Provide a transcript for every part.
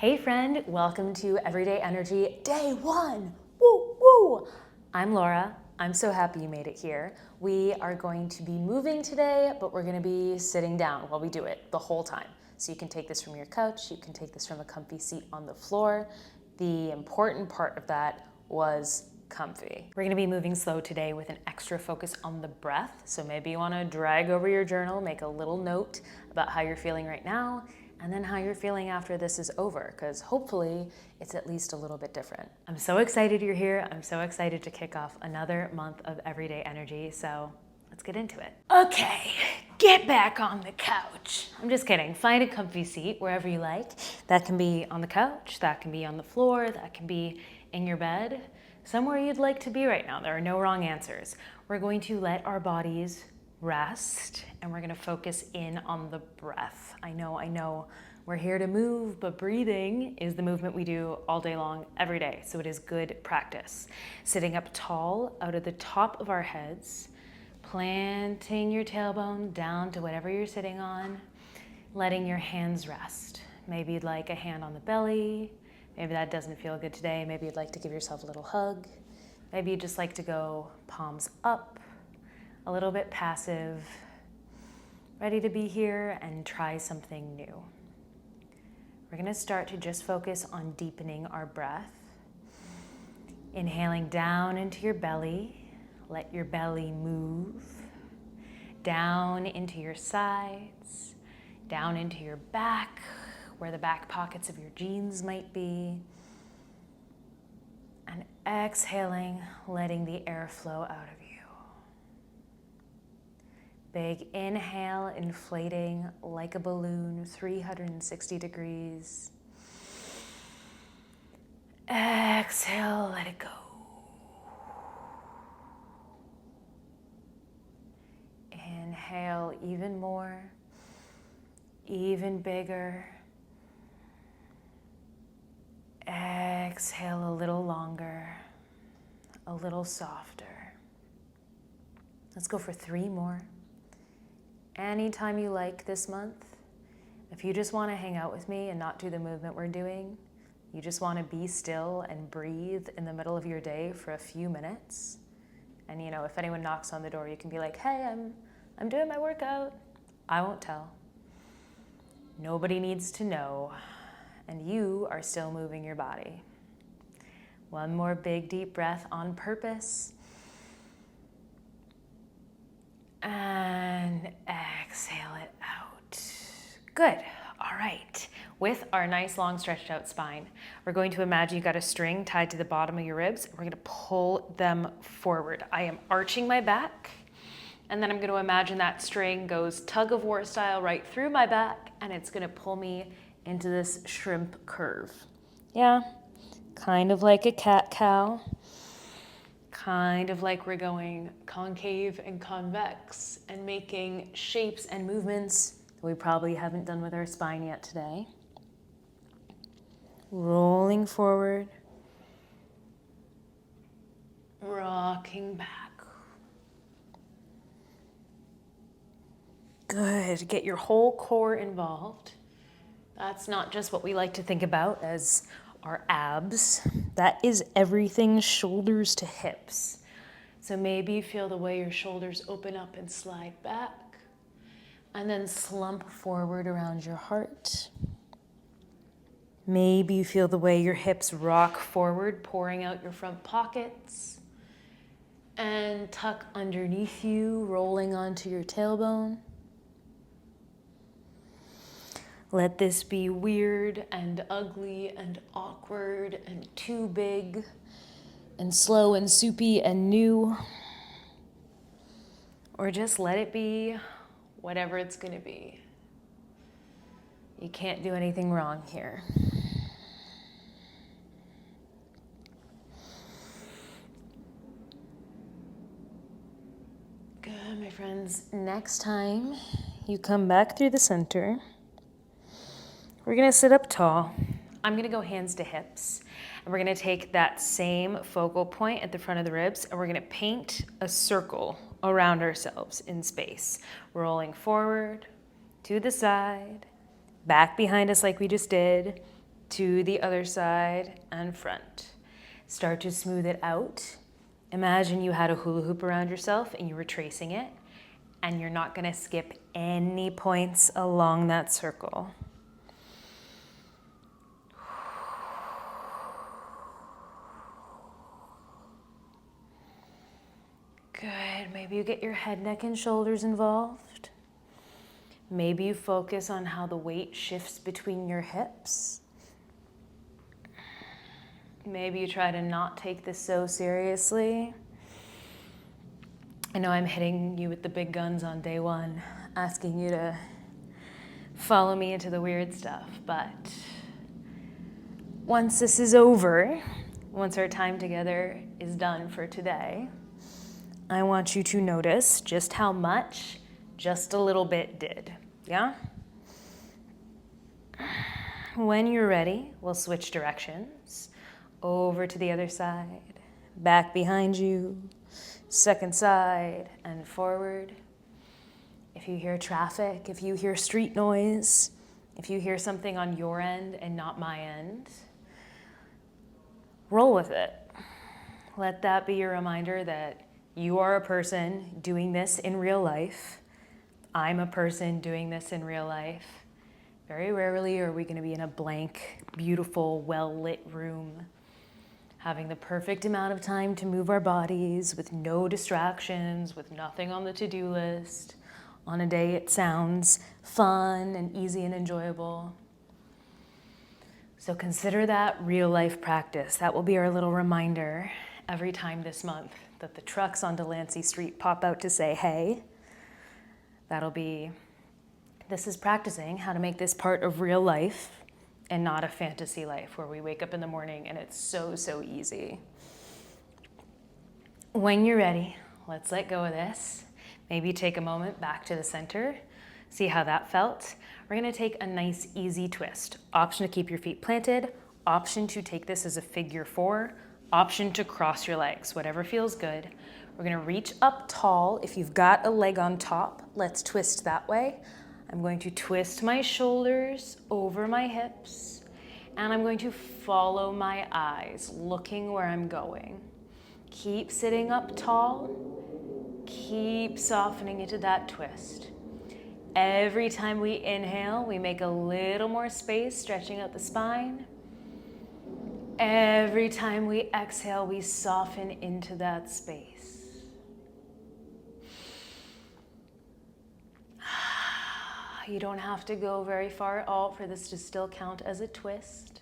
Hey friend, welcome to Everyday Energy Day 1. Woo, woo! I'm Laura. I'm so happy you made it here. We are going to be moving today, but we're going to be sitting down while we do it the whole time. So you can take this from your couch, you can take this from a comfy seat on the floor. The important part of that was comfy. We're going to be moving slow today with an extra focus on the breath. So maybe you want to drag over your journal, make a little note about how you're feeling right now, and then how you're feeling after this is over, because hopefully it's at least a little bit different. I'm so excited you're here. I'm so excited to kick off another month of Everyday Energy, so let's get into it. Okay, get back on the couch. I'm just kidding. Find a comfy seat wherever you like. That can be on the couch, that can be on the floor, that can be in your bed, somewhere you'd like to be right now. There are no wrong answers. We're going to let our bodies rest, and we're gonna focus in on the breath. I know, we're here to move, but breathing is the movement we do all day long, every day, so it is good practice. Sitting up tall out of the top of our heads, planting your tailbone down to whatever you're sitting on, letting your hands rest. Maybe you'd like a hand on the belly, maybe that doesn't feel good today, maybe you'd like to give yourself a little hug, maybe you'd just like to go palms up, a little bit passive, ready to be here and try something new. We're going to start to just focus on deepening our breath. Inhaling down into your belly, let your belly move, down into your sides, down into your back, where the back pockets of your jeans might be, and exhaling, letting the air flow out of you. Big inhale, inflating like a balloon, 360 degrees. Exhale, let it go. Inhale even more, even bigger. Exhale a little longer, a little softer. Let's go for 3 more. Anytime you like this month. If you just want to hang out with me and not do the movement we're doing, you just want to be still and breathe in the middle of your day for a few minutes. And if anyone knocks on the door, you can be like, hey, I'm doing my workout. I won't tell. Nobody needs to know. And you are still moving your body. One more big deep breath on purpose. And exhale it out. Good. All right. With our nice long stretched out spine, we're going to imagine you got a string tied to the bottom of your ribs. We're going to pull them forward. I am arching my back, and then I'm going to imagine that string goes tug of war style right through my back, and it's going to pull me into this shrimp curve. Yeah, kind of like a cat-cow. Kind of like we're going concave and convex and making shapes and movements that we probably haven't done with our spine yet today. Rolling forward, rocking back. Good. Get your whole core involved. That's not just what we like to think about as our abs. That is everything shoulders to hips. So maybe you feel the way your shoulders open up and slide back, and then slump forward around your heart. Maybe you feel the way your hips rock forward, pouring out your front pockets, and tuck underneath you, rolling onto your tailbone. Let this be weird and ugly and awkward and too big and slow and soupy and new. Or just let it be whatever it's going to be. You can't do anything wrong here. Good, my friends. Next time you come back through the center, we're going to sit up tall. I'm going to go hands to hips. And we're going to take that same focal point at the front of the ribs, and we're going to paint a circle around ourselves in space. Rolling forward, to the side, back behind us like we just did, to the other side and front. Start to smooth it out. Imagine you had a hula hoop around yourself and you were tracing it, and you're not gonna skip any points along that circle. Good, maybe you get your head, neck, and shoulders involved. Maybe you focus on how the weight shifts between your hips. Maybe you try to not take this so seriously. I know I'm hitting you with the big guns on day one, asking you to follow me into the weird stuff, but once this is over, once our time together is done for today, I want you to notice just how much just a little bit did, yeah? When you're ready, we'll switch directions. Over to the other side, back behind you, second side, and forward. If you hear traffic, if you hear street noise, if you hear something on your end and not my end, roll with it. Let that be your reminder that you are a person doing this in real life. I'm a person doing this in real life. Very rarely are we going to be in a blank, beautiful, well-lit room, having the perfect amount of time to move our bodies with no distractions, with nothing on the to-do list. On a day it sounds fun and easy and enjoyable. So consider that real life practice. That will be our little reminder every time this month that the trucks on Delancey Street pop out to say, hey. This is practicing how to make this part of real life and not a fantasy life where we wake up in the morning and it's so easy. When you're ready, let's let go of this. Maybe take a moment back to the center. See how that felt. We're gonna take a nice easy twist. Option to keep your feet planted, option to take this as a figure 4, option to cross your legs, whatever feels good. We're gonna reach up tall. If you've got a leg on top, let's twist that way. I'm going to twist my shoulders over my hips, and I'm going to follow my eyes, looking where I'm going. Keep sitting up tall, keep softening into that twist. Every time we inhale, we make a little more space, stretching out the spine. Every time we exhale, we soften into that space. You don't have to go very far out for this to still count as a twist.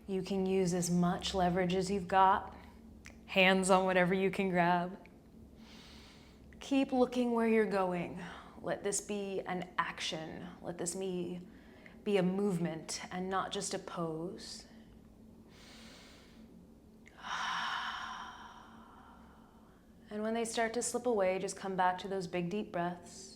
You can use as much leverage as you've got, hands on whatever you can grab. Keep looking where you're going. Let this be an action. Let this be a movement and not just a pose. And when they start to slip away, just come back to those big deep breaths.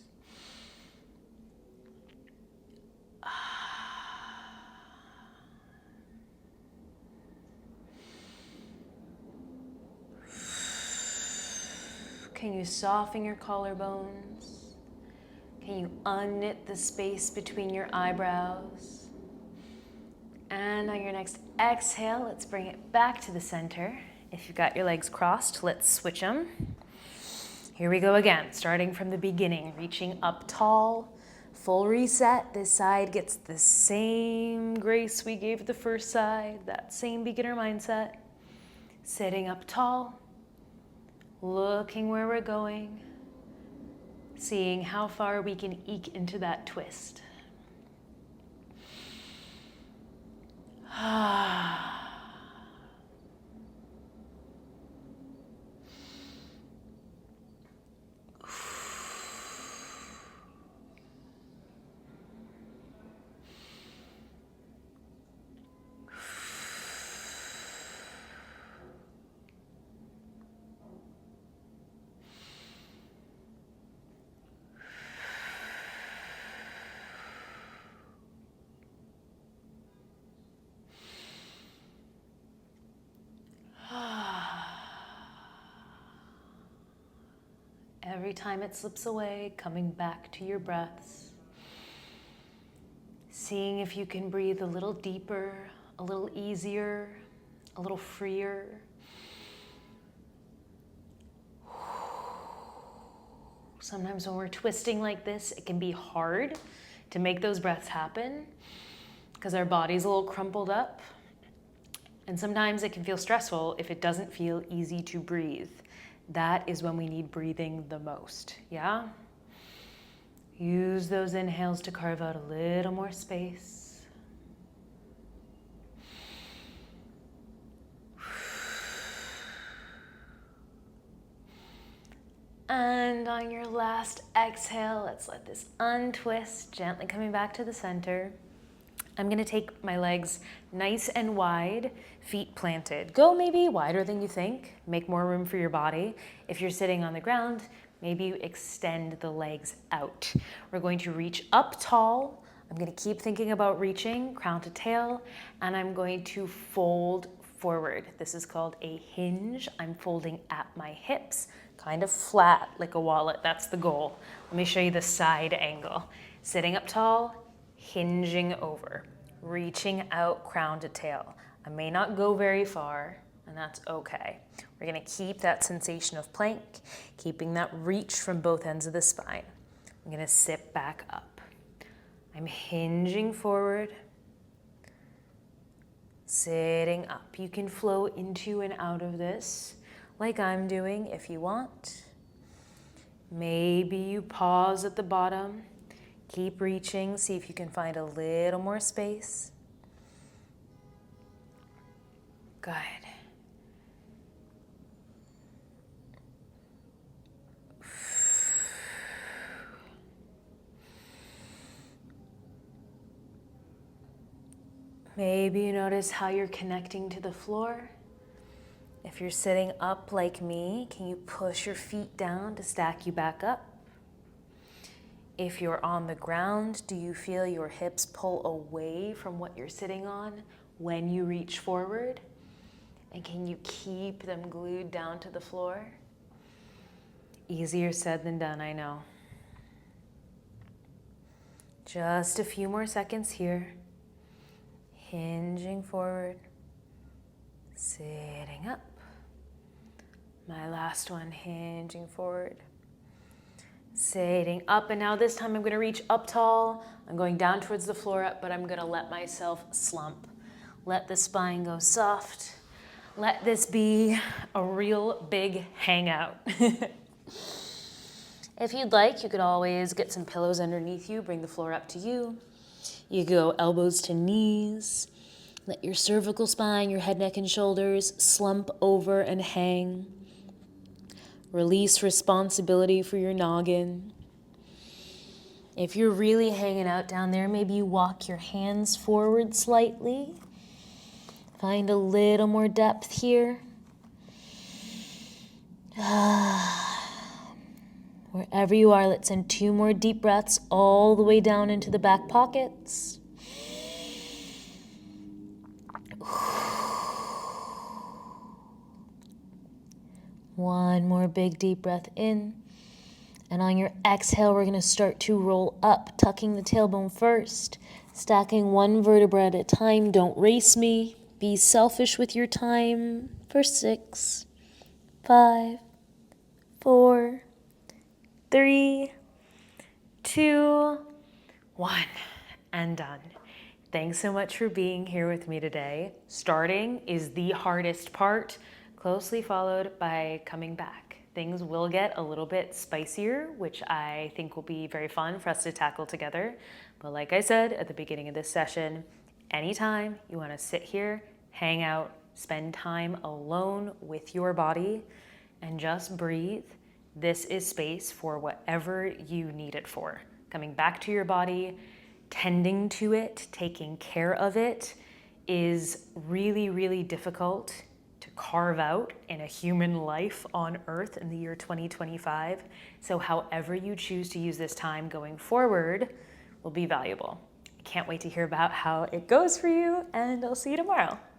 Can you soften your collarbones? Can you unknit the space between your eyebrows? And on your next exhale, let's bring it back to the center. If you've got your legs crossed, let's switch them. Here we go again, starting from the beginning, reaching up tall, full reset. This side gets the same grace we gave the first side, that same beginner mindset. Sitting up tall, looking where we're going, seeing how far we can eke into that twist. Every time it slips away, coming back to your breaths. Seeing if you can breathe a little deeper, a little easier, a little freer. Sometimes when we're twisting like this, it can be hard to make those breaths happen because our body's a little crumpled up. And sometimes it can feel stressful if it doesn't feel easy to breathe. That is when we need breathing the most, yeah? Use those inhales to carve out a little more space. And on your last exhale, let's let this untwist, gently coming back to the center. I'm gonna take my legs nice and wide, feet planted. Go maybe wider than you think, make more room for your body. If you're sitting on the ground, maybe you extend the legs out. We're going to reach up tall. I'm gonna keep thinking about reaching, crown to tail, and I'm going to fold forward. This is called a hinge. I'm folding at my hips, kind of flat like a wallet. That's the goal. Let me show you the side angle. Sitting up tall, hinging over, reaching out, crown to tail. I may not go very far, and that's okay. We're gonna keep that sensation of plank, keeping that reach from both ends of the spine. I'm gonna sit back up. I'm hinging forward, sitting up. You can flow into and out of this like I'm doing if you want. Maybe you pause at the bottom. Keep reaching, see if you can find a little more space. Good. Maybe you notice how you're connecting to the floor. If you're sitting up like me, can you push your feet down to stack you back up? If you're on the ground, do you feel your hips pull away from what you're sitting on when you reach forward? And can you keep them glued down to the floor? Easier said than done, I know. Just a few more seconds here. Hinging forward, sitting up. My last one, hinging forward. Sitting up, and now this time I'm gonna reach up tall. I'm going down towards the floor, but I'm gonna let myself slump. Let the spine go soft. Let this be a real big hangout. If you'd like, you could always get some pillows underneath you, bring the floor up to you. You go elbows to knees. Let your cervical spine, your head, neck, and shoulders slump over and hang. Release responsibility for your noggin. If you're really hanging out down there, maybe you walk your hands forward slightly. Find a little more depth here. Wherever you are, let's send 2 more deep breaths all the way down into the back pockets. One more big deep breath in. And on your exhale, we're gonna start to roll up, tucking the tailbone first, stacking 1 vertebra at a time. Don't race me. Be selfish with your time. For 6, 5, 4, 3, 2, 1, and done. Thanks so much for being here with me today. Starting is the hardest part, closely followed by coming back. Things will get a little bit spicier, which I think will be very fun for us to tackle together. But like I said at the beginning of this session, anytime you want to sit here, hang out, spend time alone with your body, and just breathe, this is space for whatever you need it for. Coming back to your body, tending to it, taking care of it is really, really difficult to carve out in a human life on Earth in the year 2025. So however you choose to use this time going forward will be valuable. I can't wait to hear about how it goes for you, and I'll see you tomorrow.